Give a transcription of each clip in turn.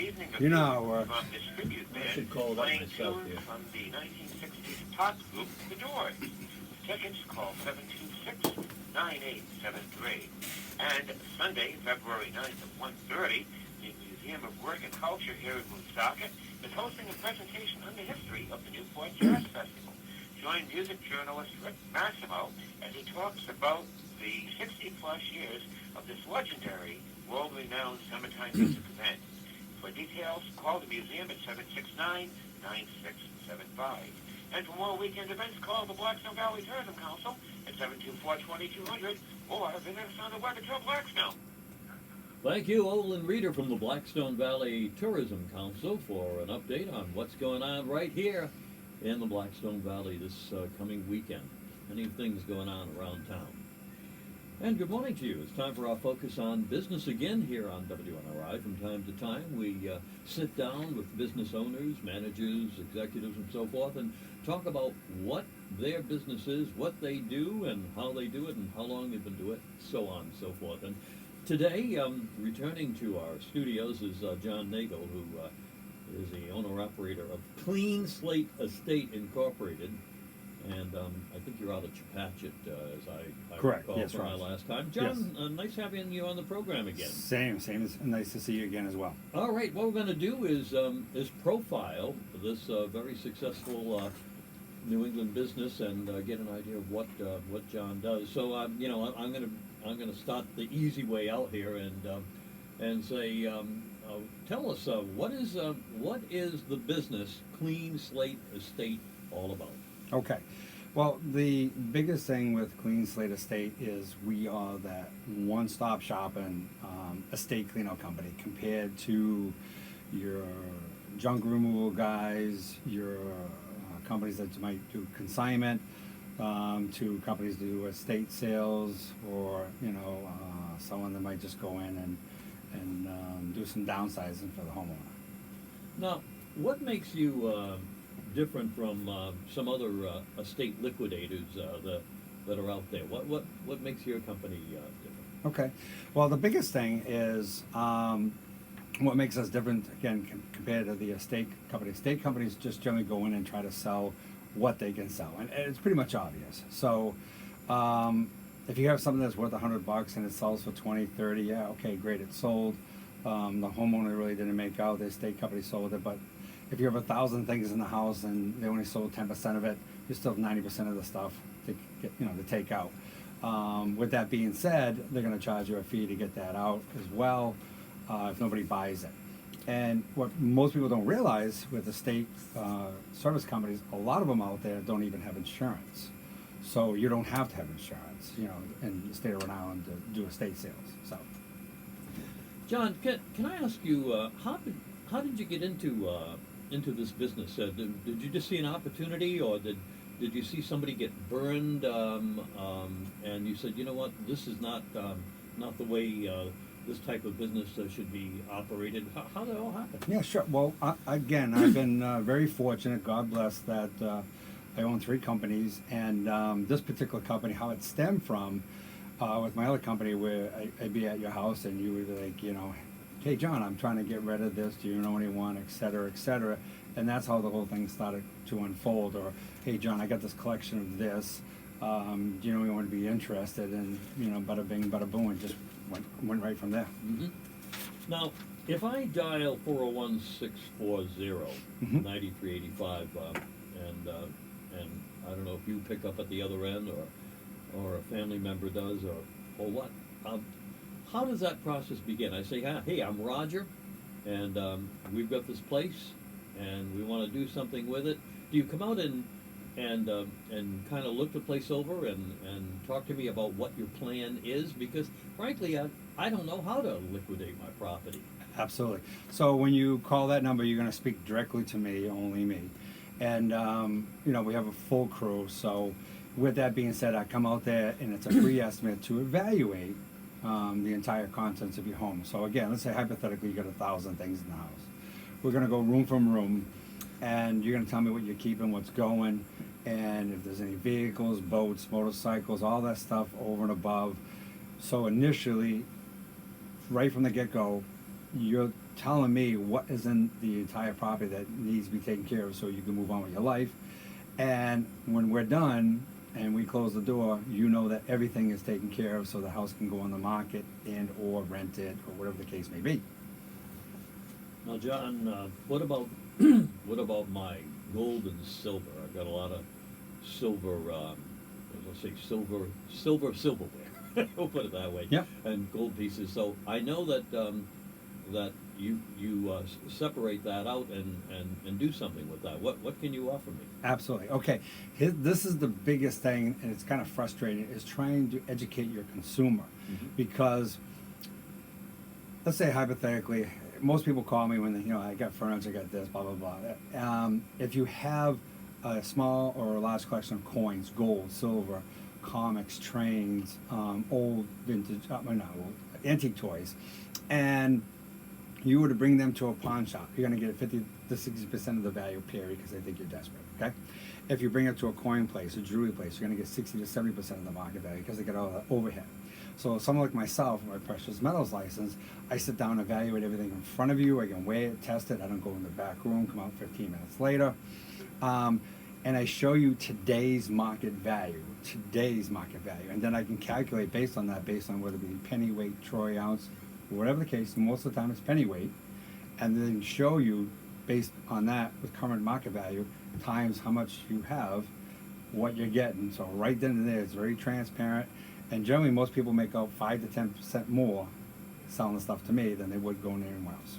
evening You know how it from works. Distribute I Band should call that playing myself tunes here. from the 1960s pop group The Doors. Tickets call 726-9873. And Sunday, February 9th at 1:30, the Museum of Work and Culture here in Woonsocket is hosting a presentation on the history of the Newport Jazz Festival. Join music journalist Rick Massimo as he talks about the 60-plus years of this legendary, world-renowned summertime music event. For details, call the museum at 769-9675. And for more weekend events, call the Blackstone Valley Tourism Council at 724-2200 or visit us on the web at Blackstone. Thank you, Olin Reeder from the Blackstone Valley Tourism Council for an update on what's going on right here in the Blackstone Valley this coming weekend. Many things going on around town. And good morning to you. It's time for our focus on business again here on WNRI. From time to time, we sit down with business owners, managers, executives, and so forth, and talk about what their business is, what they do, and how they do it, and how long they've been doing it, so on and so forth. And today, returning to our studios is John Nagel, who is the owner-operator of Clean Slate Estate Incorporated. And I think you're out of Chepachet, as I Correct. recall Yes, from our right. last time. John, Yes. Nice having you on the program again. Same. It's nice to see you again as well. All right, what we're going to do is profile this very successful New England business and get an idea of what John does. So I'm going to start the easy way out here and say, tell us what is the business Clean Slate Estate all about? Okay. Well, the biggest thing with Clean Slate Estate is we are that one-stop shopping estate cleanout company compared to your junk removal guys, your companies that might do consignment, to companies that do estate sales, or someone that might just go in and do some downsizing for the homeowner. Now, what makes you different from some other estate liquidators that are out there? What makes your company different? Okay. Well, the biggest thing is what makes us different, again, compared to the estate company. Estate companies just generally go in and try to sell what they can sell, and it's pretty much obvious. So if you have something that's worth $100 and it sells for 20, 30, yeah, okay, great, it's sold. The homeowner really didn't make out, the estate company sold it, but if you have 1,000 things in the house and they only sold 10% of it, you still have 90% of the stuff to get, to take out. With that being said, they're going to charge you a fee to get that out as well if nobody buys it. And what most people don't realize with estate service companies, a lot of them out there don't even have insurance. So you don't have to have insurance, in the state of Rhode Island to do estate sales. So, John, can I ask you how did you get into this business? Did you just see an opportunity, or did you see somebody get burned, and you said, you know what, this is not the way this type of business should be operated? How did it all happen? yeah, sure. Well, again, I've been very fortunate, God bless, that I own 3 companies, and this particular company, how it stemmed from, with my other company, where I'd be at your house and you would be like, hey, John, I'm trying to get rid of this. Do you know anyone, et cetera, et cetera. And that's how the whole thing started to unfold. Or, hey, John, I got this collection of this. Do you know anyone would be interested? And, bada bing, bada boom, and just went right from there. Mm-hmm. Now, if I dial 401-640-9385, and I don't know if you pick up at the other end or a family member does or what, how does that process begin? I say, hey, I'm Roger, and we've got this place, and we want to do something with it. Do you come out and kind of look the place over and talk to me about what your plan is? Because frankly, I don't know how to liquidate my property. Absolutely. So when you call that number, you're going to speak directly to me, only me. And, we have a full crew. So with that being said, I come out there and it's a free estimate to evaluate the entire contents of your home. So again, let's say hypothetically you got 1,000 things in the house. We're going to go room from room, and you're going to tell me what you're keeping, what's going, and if there's any vehicles, boats, motorcycles, all that stuff over and above. So initially, right from the get-go, you're telling me what is in the entire property that needs to be taken care of so you can move on with your life. And when we're done and we close the door, you know that everything is taken care of so the house can go on the market and or rent it or whatever the case may be. Now, John, what about what about my gold and silver? I've got a lot of silver. Let's say silverware. We'll put it that way. Yep. And gold pieces. So I know that that you separate that out and do something with that. What can you offer me? Absolutely. Okay. This is the biggest thing, and it's kind of frustrating, is trying to educate your consumer. Because, let's say hypothetically, most people call me when they, I got furniture, I got this, blah, blah, blah. If you have a small or a large collection of coins, gold, silver, comics, trains, old vintage, not old, antique toys, and you were to bring them to a pawn shop, you're going to get 50 to 60% of the value, period, because they think you're desperate, okay? If you bring it to a coin place, a jewelry place, you're going to get 60 to 70% of the market value because they get all the overhead. So someone like myself, my precious metals license, I sit down and evaluate everything in front of you. I can weigh it, test it. I don't go in the back room, come out 15 minutes later. And I show you today's market value. And then I can calculate based on that, based on whether it be penny weight, troy ounce, whatever the case. Most of the time it's penny weight. And then show you based on that with current market value times how much you have, what you're getting. So right then and there, it's very transparent. And generally, most people make out 5 to 10% more selling the stuff to me than they would going anywhere else.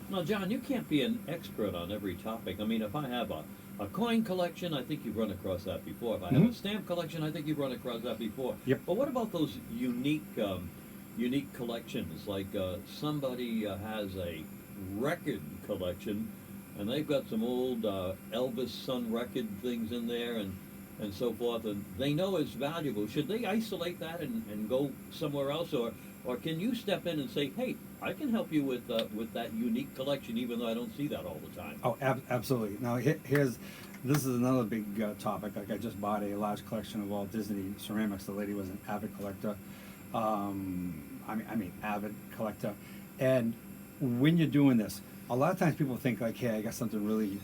Now, John, you can't be an expert on every topic. I mean, if I have a coin collection, I think you've run across that before. If I have a stamp collection, I think you've run across that before. Yep. But what about those unique collections? Like somebody has a record collection, and they've got some old Elvis Sun record things in there, and so forth, and they know it's valuable. Should they isolate that and go somewhere else, or can you step in and say, hey, I can help you with that unique collection, even though I don't see that all the time? Oh, absolutely. Now, this is another big topic. Like, I just bought a large collection of Walt Disney ceramics. The lady was an avid collector. I mean, avid collector. And when you're doing this, a lot of times people think like, hey, I got something really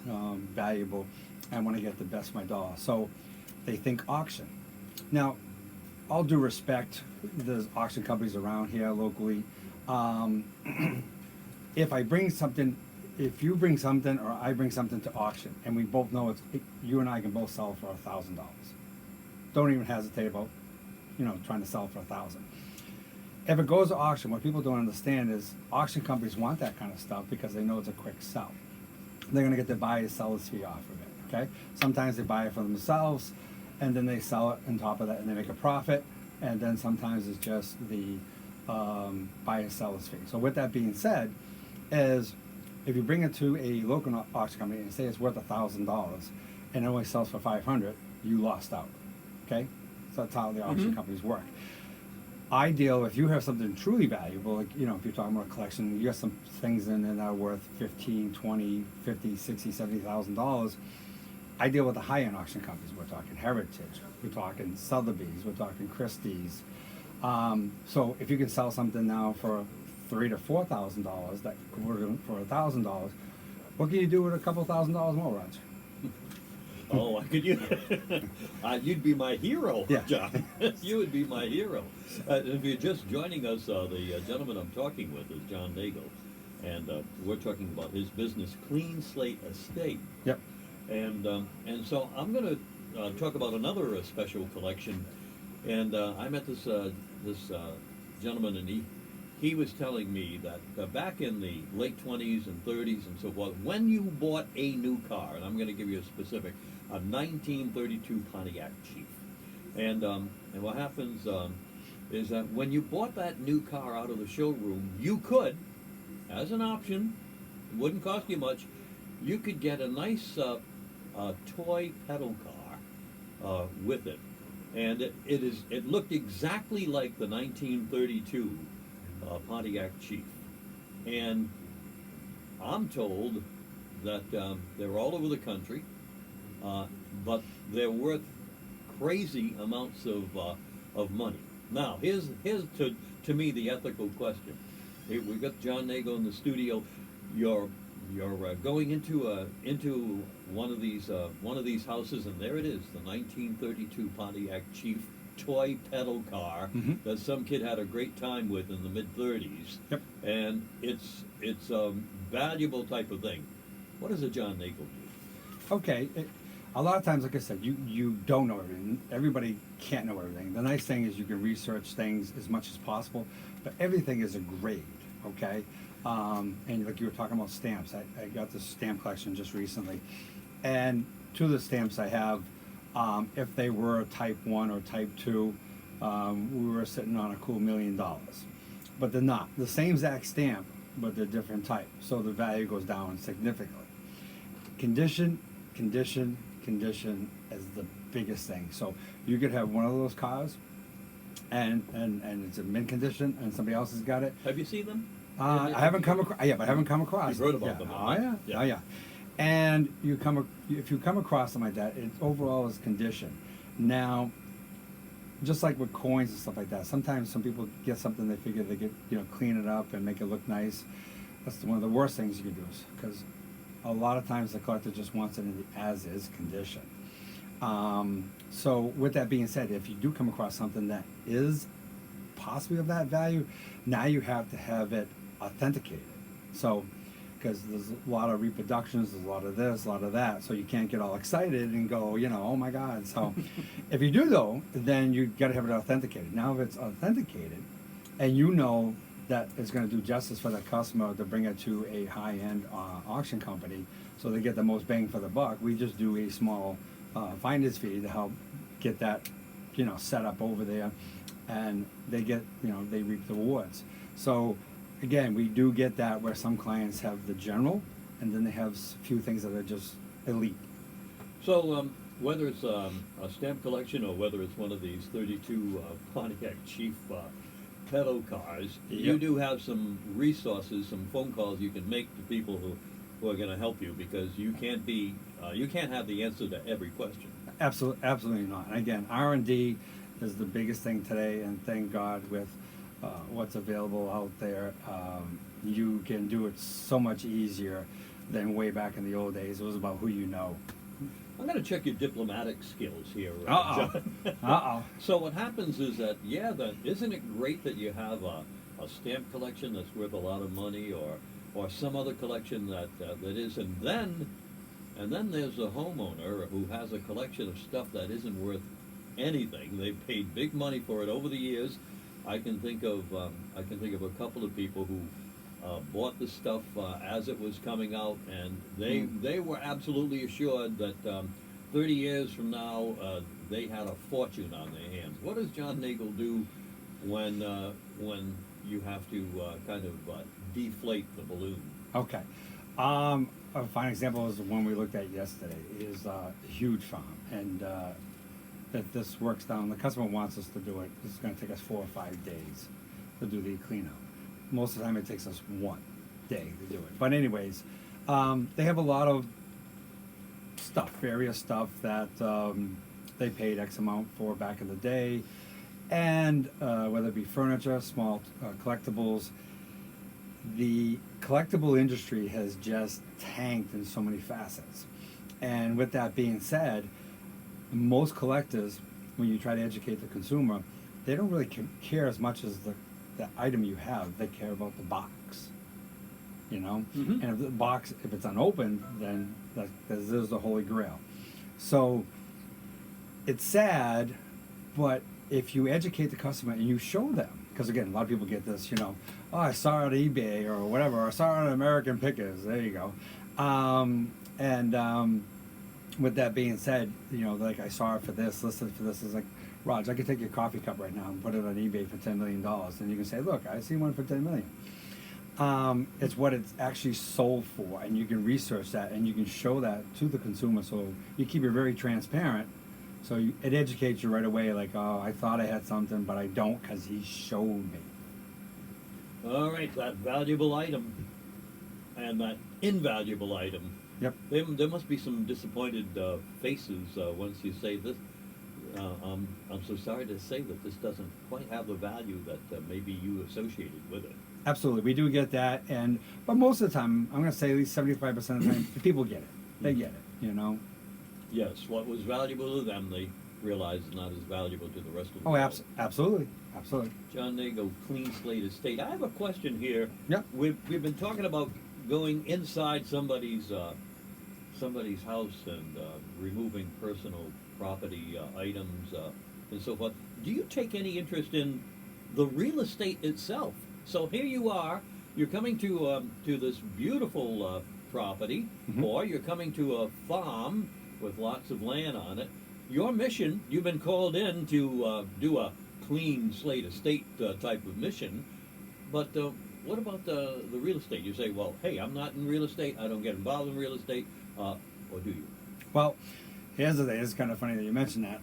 valuable. I want to get the best of my dollar. So they think auction. Now, all due respect, there's auction companies around here locally. If you bring something or I bring something to auction, and we both know you and I can both sell for $1,000. Don't even hesitate about, trying to sell for $1,000. If it goes to auction, what people don't understand is auction companies want that kind of stuff because they know it's a quick sell. They're going to get the buyer's seller's fee off of it. Okay. Sometimes they buy it for themselves, and then they sell it on top of that, and they make a profit. And then sometimes it's just the buyer seller's fee. So with that being said, is if you bring it to a local auction company and say it's worth $1,000 and it only sells for $500, you lost out. Okay, so that's how the auction companies work. Ideal if you have something truly valuable, like if you're talking about a collection, you got some things in there that are worth $15, $20, $50, $60, $70,000. I deal with the high-end auction companies. We're talking Heritage, we're talking Sotheby's, we're talking Christie's. So if you can sell something now for $3,000 to $4,000 that converted for $1,000, what can you do with a couple $1,000 more, Roger? Oh, I could you'd be my hero, Yeah. John. You would be my hero. If you're just joining us, the gentleman I'm talking with is John Daigle, and we're talking about his business, Clean Slate Estate. Yep. And so I'm going to talk about another special collection. And I met this gentleman, and he was telling me that back in the late 20s and 30s and so forth, when you bought a new car, and I'm going to give you a specific, a 1932 Pontiac Chief, and what happens is that when you bought that new car out of the showroom, you could, as an option, it wouldn't cost you much, you could get a nice toy pedal car with it. And it looked exactly like the 1932 Pontiac Chief. And I'm told that they're all over the country, but they're worth crazy amounts of money. Now, here's to me the ethical question. Hey, we've got John Nagel in the studio. You're going into one of these houses, and there it is, the 1932 Pontiac Chief toy pedal car that some kid had a great time with in the mid 30s. Yep. And it's a valuable type of thing. What does a John Nagel do? Okay. A lot of times, like I said, you don't know everything. Everybody can't know everything. The nice thing is you can research things as much as possible, but everything is a grade, okay? And like you were talking about stamps, I got this stamp collection just recently, and two of the stamps I have, if they were type 1 or type 2, we were sitting on a cool $1 million. But they're not. The same exact stamp, but they're different type, so the value goes down significantly. Condition is the biggest thing. So you could have one of those cars, and it's in mint condition, and somebody else has got it. Have you seen them? I haven't come across. Yeah, but I haven't come across. You've heard about them. Oh yeah. Yeah. Oh yeah. And if you come across something like that, it overall is condition. Now, just like with coins and stuff like that, sometimes some people get something, they figure they get, clean it up and make it look nice. That's one of the worst things you can do, because a lot of times the collector just wants it in the as-is condition. So with that being said, if you do come across something that is possibly of that value, now you have to have it authenticated. So, because there's a lot of reproductions, there's a lot of this, a lot of that, so you can't get all excited and go, oh my God. So if you do though, then you got to have it authenticated. Now if it's authenticated, and that it's going to do justice for the customer to bring it to a high-end auction company, so they get the most bang for the buck, we just do a small finder's fee to help get that, set up over there, and they get, they reap the rewards. So again, we do get that where some clients have the general, and then they have a few things that are just elite. So whether it's a stamp collection or whether it's one of these 32 Pontiac Chief pedal cars, you do have some resources, some phone calls you can make to people who are going to help you, because you can't have the answer to every question. Absolutely not. And again, R&D is the biggest thing today, and thank God with what's available out there, you can do it so much easier than way back in the old days. It was about who you know. I'm going to check your diplomatic skills here, John. So what happens is that, isn't it great that you have a stamp collection that's worth a lot of money, or some other collection that is, and then there's a homeowner who has a collection of stuff that isn't worth anything. They've paid big money for it over the years. I can think of a couple of people who bought the stuff as it was coming out, and they were absolutely assured that 30 years from now they had a fortune on their hands. What does John Nagel do when you have to kind of deflate the balloon? Okay. A fine example is the one we looked at yesterday. It is a huge farm, and if this works down, the customer wants us to do it. It's going to take us 4 or 5 days to do the clean out. Most of the time it takes us 1 day to do it. But anyways, they have a lot of stuff, various stuff that they paid X amount for back in the day. And whether it be furniture, small collectibles, the collectible industry has just tanked in so many facets. And with that being said, most collectors, when you try to educate the consumer, they don't really care as much as the item you have. They care about the box, and if the box, if it's unopened, then this is the holy grail. So it's sad, but if you educate the customer and you show them, because again, a lot of people get this, oh, I saw it on eBay or whatever, or I saw it on American Pickers, there you go. With that being said, like I saw it for this, listed for this, is like, Raj, I could take your coffee cup right now and put it on eBay for $10 million, and you can say, look, I see one for $10 million. It's what it's actually sold for, and you can research that, and you can show that to the consumer, so you keep it very transparent, so it educates you right away, like, oh, I thought I had something, but I don't, because he showed me. All right, that valuable item and that invaluable item. Yep. There must be some disappointed faces once you say this. I'm so sorry to say that this doesn't quite have the value that maybe you associated with it. Absolutely, we do get that, but most of the time, I'm going to say at least 75% of the time, the people get it. They get it, you know. Yes, what was valuable to them, they realize is not as valuable to the rest of the Oh, world. absolutely, absolutely. John Nago, Clean Slate Estate. I have a question here. Yep. We've been talking about going inside somebody's house and removing personal property items and so forth. Do you take any interest in the real estate itself? So here you are. You're coming to this beautiful property, Mhm. or you're coming to a farm with lots of land on it. Your mission, you've been called in to do a clean slate estate type of mission, but what about the real estate? You say, well, hey, I'm not in real estate, I don't get involved in real estate, or do you? Well, here's the thing. It's kind of funny that you mentioned that.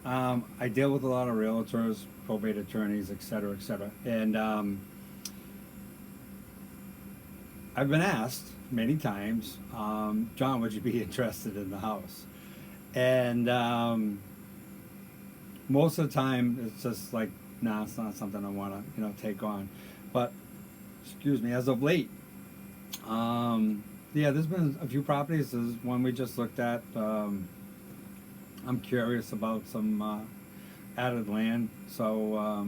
I deal with a lot of realtors, probate attorneys, et cetera, and I've been asked many times, John, would you be interested in the house? And most of the time, it's just like, nah, it's not something I want to, take on. But, excuse me, as of late, yeah, there's been a few properties. There's one we just looked at. I'm curious about some added land, so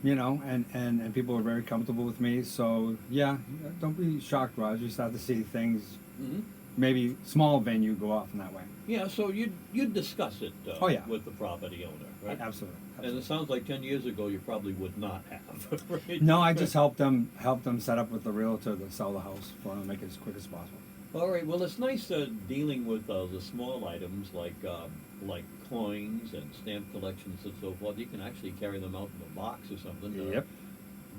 and people are very comfortable with me. So yeah, don't be shocked, Roger. You start to see things, Mm-hmm. maybe small venue go off in that way. Yeah, so you'd discuss it Oh, yeah. with the property owner, right? Absolutely. And it sounds like 10 years ago you probably would not have, right? No, I just helped them set up with the realtor to sell the house for them, make it as quick as possible. All right. Well, it's nice dealing with the small items like coins and stamp collections and so forth. You can actually carry them out in a box or something. Yep.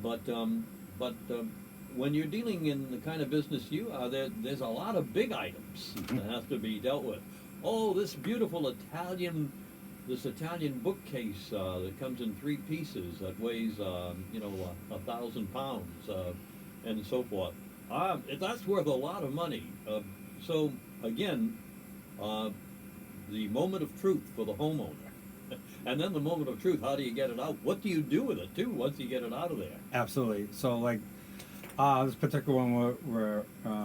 But when you're dealing in the kind of business you are, there's a lot of big items Mhm. that have to be dealt with. Oh, this beautiful Italian bookcase that comes in 3 pieces that weighs 1,000 pounds and so forth. That's worth a lot of money. So again, the moment of truth for the homeowner, and then the moment of truth. How do you get it out? What do you do with it too once you get it out of there? Absolutely. So like this particular one we're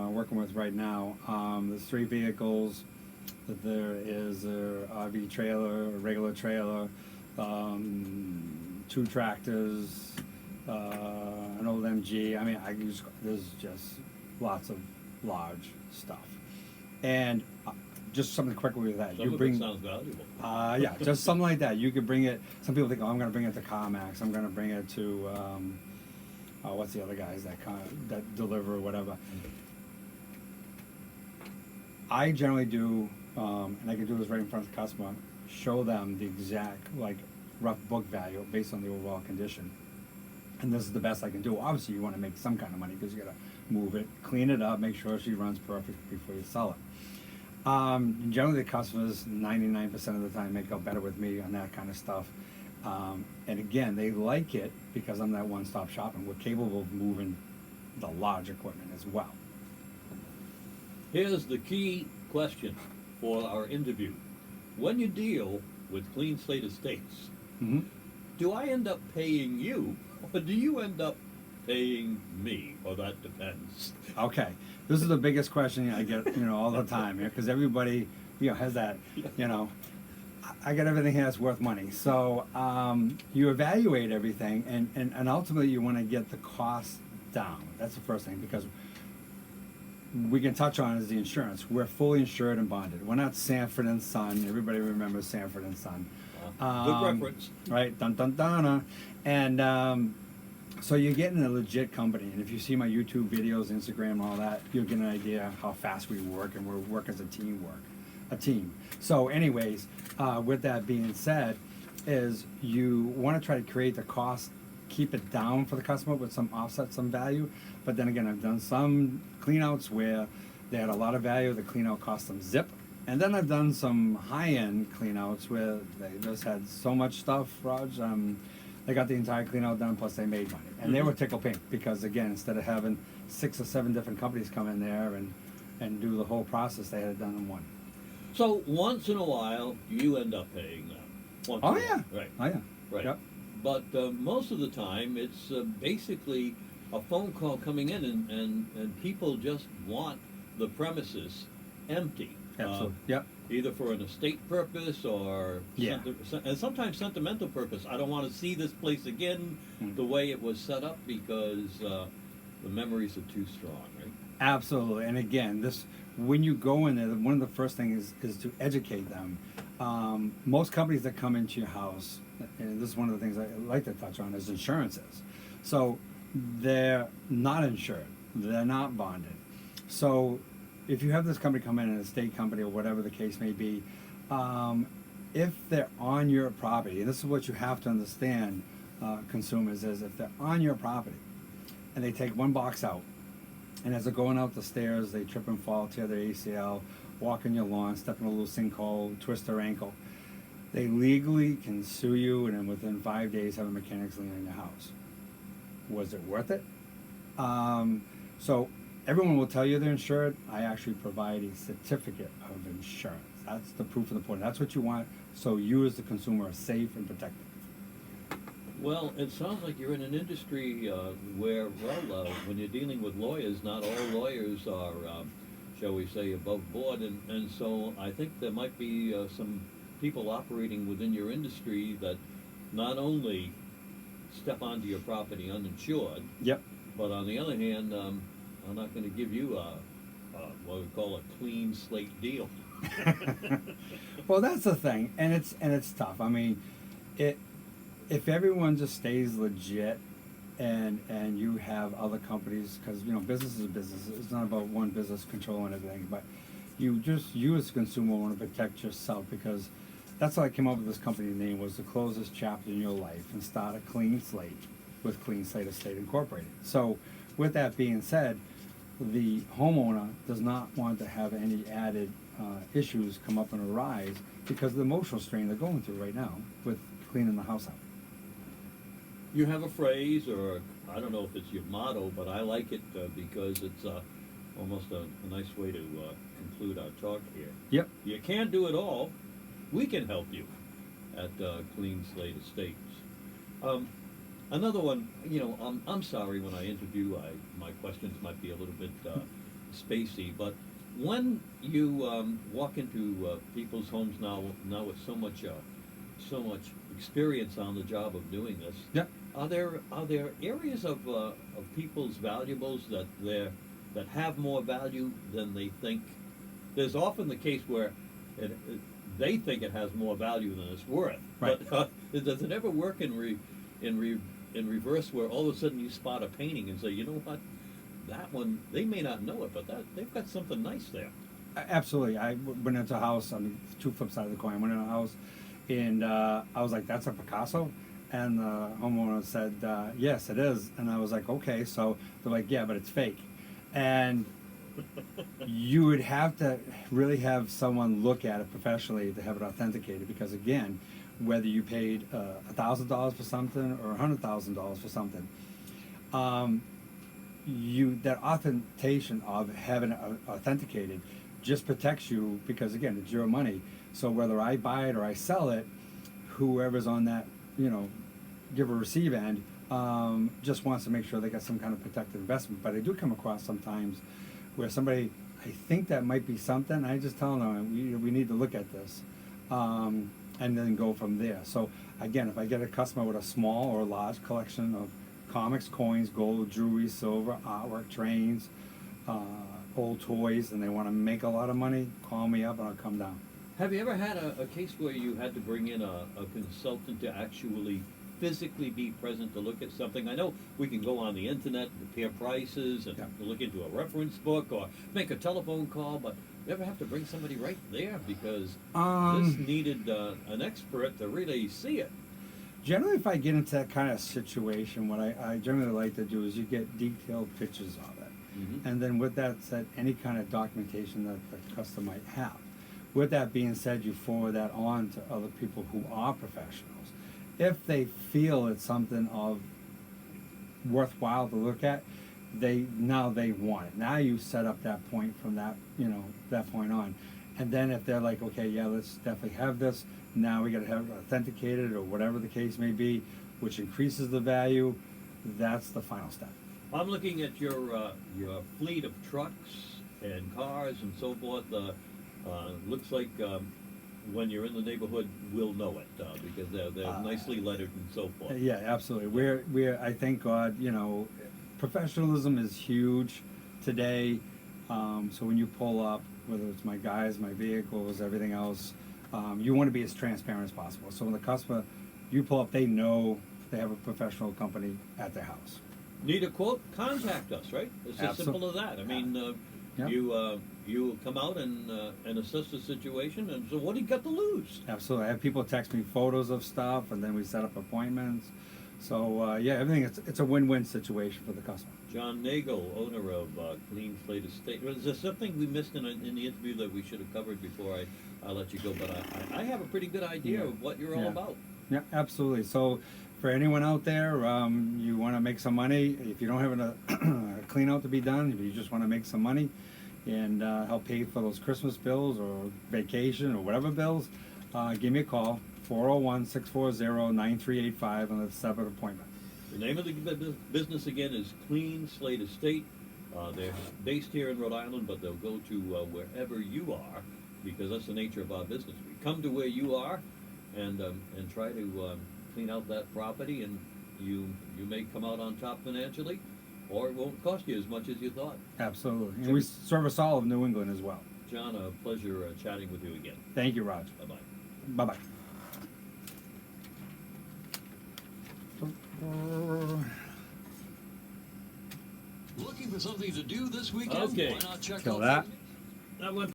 working with right now, there's 3 vehicles. There is a RV trailer, a regular trailer, 2 tractors, an old MG. I mean, there's just lots of large stuff. And just something quickly with that. Some of it sounds valuable. Yeah, just something like that. You could bring it. Some people think, oh, I'm going to bring it to CarMax. I'm going to bring it to what's the other guys that deliver or whatever. I generally do, and I can do this right in front of the customer, show them the exact rough book value based on the overall condition. And this is the best I can do. Obviously, you want to make some kind of money because you got to move it, clean it up, make sure she runs perfect before you sell it. Generally, the customers 99% of the time make out better with me on that kind of stuff. And again, they like it because I'm that one-stop shop, and we're capable of moving the large equipment as well. Here's the key question for our interview. When you deal with Clean Slate Estates, Mm-hmm. do I end up paying you, or do you end up paying me? Or that depends. Okay, this is the biggest question I get, all the time here, because everybody, has that, I got everything here that's worth money. So you evaluate everything, and ultimately you want to get the cost down. That's the first thing, because we can touch on is the insurance. We're fully insured and bonded. We're not Sanford and Son. Everybody remembers Sanford and Son. Good reference. Right, dun dun dun. And so you're getting a legit company. And if you see my YouTube videos, Instagram, all that, you'll get an idea how fast we work, and we work as a team. So anyways, with that being said, is you want to try to create the cost, keep it down for the customer with some offset, some value. But then again, I've done some cleanouts where they had a lot of value, the cleanout cost them zip. And then I've done some high-end cleanouts where they just had so much stuff, Raj. They got the entire cleanout done, plus they made money. And they were tickle pink because, again, instead of having 6 or 7 different companies come in there and do the whole process, they had it done in one. So once in a while, you end up paying them. Once Oh, in a yeah. while. Right. Oh, yeah. Right. Yep. But most of the time, it's basically a phone call coming in, and people just want the premises empty. Absolutely. Yep. Either for an estate purpose or Yeah. and sometimes sentimental purpose. I don't want to see this place again the way it was set up because the memories are too strong, right? Absolutely. And again, this when you go in there, one of the first things is to educate them. Most companies that come into your house, and this is one of the things I like to touch on, is insurances. So they're not insured. They're not bonded. So if you have this company come in, an estate company or whatever the case may be, if they're on your property, and this is what you have to understand, consumers, is if they're on your property and they take one box out, and as they're going out the stairs, they trip and fall, tear their ACL, walk in your lawn, step in a little sinkhole, twist their ankle, they legally can sue you and then within 5 days have a mechanic's lien on your house. Was it worth it? So everyone will tell you they're insured. I actually provide a certificate of insurance. That's the proof of the pudding. That's what you want, so you as the consumer are safe and protected. Well, it sounds like you're in an industry where, when you're dealing with lawyers, not all lawyers are, shall we say, above board, and so I think there might be some people operating within your industry that not only step onto your property uninsured, Yep. but on the other hand, I'm not going to give you what we call a clean slate deal. Well, that's the thing, and it's tough. I mean, if everyone just stays legit, and you have other companies, because business is a business. It's not about one business controlling everything, but you as a consumer want to protect yourself, because that's how I came up with this company name, was to close this chapter in your life and start a clean slate with Clean Slate Estate Incorporated. So, with that being said, the homeowner does not want to have any added issues come up and arise because of the emotional strain they're going through right now with cleaning the house out. You have a phrase, or I don't know if it's your motto, but I like it because it's almost a nice way to conclude our talk here. Yep. You can't do it all. We can help you at Clean Slate Estates. Another one, I'm sorry when I interview, my questions might be a little bit spacey, but when you walk into people's homes now with so much experience on the job of doing this, Yep. are there areas of people's valuables that have more value than they think? There's often the case where they think it has more value than it's worth. Right. But does it ever work in reverse, where all of a sudden you spot a painting and say, you know what, that one, they may not know it, but they've got something nice there. Absolutely. I went into a house, two flip sides of the coin. I went in a house, and I was like, that's a Picasso? And the homeowner said, yes, it is. And I was like, okay. So they're like, yeah, but it's fake. And you would have to really have someone look at it professionally to have it authenticated, because again, whether you paid $1,000 for something or $100,000 for something, that authentication of having it authenticated just protects you, because again, it's your money. So whether I buy it or I sell it, whoever's on that, give or receive end, just wants to make sure they got some kind of protected investment. But I do come across sometimes where somebody, I think that might be something, I just tell them, we need to look at this, and then go from there. So again, if I get a customer with a small or large collection of comics, coins, gold, jewelry, silver, artwork, trains, old toys, and they want to make a lot of money, call me up and I'll come down. Have you ever had a case where you had to bring in a consultant to actually physically be present to look at something? I know we can go on the internet and compare prices and look into a reference book or make a telephone call, but you ever have to bring somebody right there, because this needed an expert to really see it? Generally, if I get into that kind of situation, what I generally like to do is you get detailed pictures of it. Mm-hmm. And then with that said, any kind of documentation that the customer might have. With that being said, you forward that on to other people who are professionals. If they feel it's something of worthwhile to look at, they want it. Now you set up that point from that, that point on. And then if they're like, okay, yeah, let's definitely have this, now we got to have it authenticated or whatever the case may be, which increases the value, that's the final step. I'm looking at your fleet of trucks and cars and so forth. Looks like when you're in the neighborhood, we'll know it because they're nicely lettered and so forth. Yeah, absolutely. We're I thank God, professionalism is huge today. So when you pull up, whether it's my guys, my vehicles, everything else, you want to be as transparent as possible. So when the customer, you pull up, they know they have a professional company at their house. Need a quote? Contact us, right? It's as simple as that. I mean, Yep. you come out and assess the situation, and so what do you got to lose? Absolutely. I have people text me photos of stuff, and then we set up appointments. So everything. It's a win-win situation for the customer. John Nagel, owner of Clean Slate Estate. Was there something we missed in the interview that we should have covered before I let you go? But I have a pretty good idea of what you're all about. Yeah, absolutely. So for anyone out there, you want to make some money. If you don't have a clean out to be done, if you just want to make some money and help pay for those Christmas bills or vacation or whatever bills, give me a call, 401-640-9385, and let's set up an appointment. The name of the business again is Clean Slate Estate. They're based here in Rhode Island, but they'll go to wherever you are because that's the nature of our business. We come to where you are and try to clean out that property, and you may come out on top financially, or it won't cost you as much as you thought. Absolutely. And we service all of New England as well. John, a pleasure chatting with you again. Thank you, Roger. Bye-bye. Bye-bye. Looking for something to do this weekend? Okay. Why not check Kill out that. That went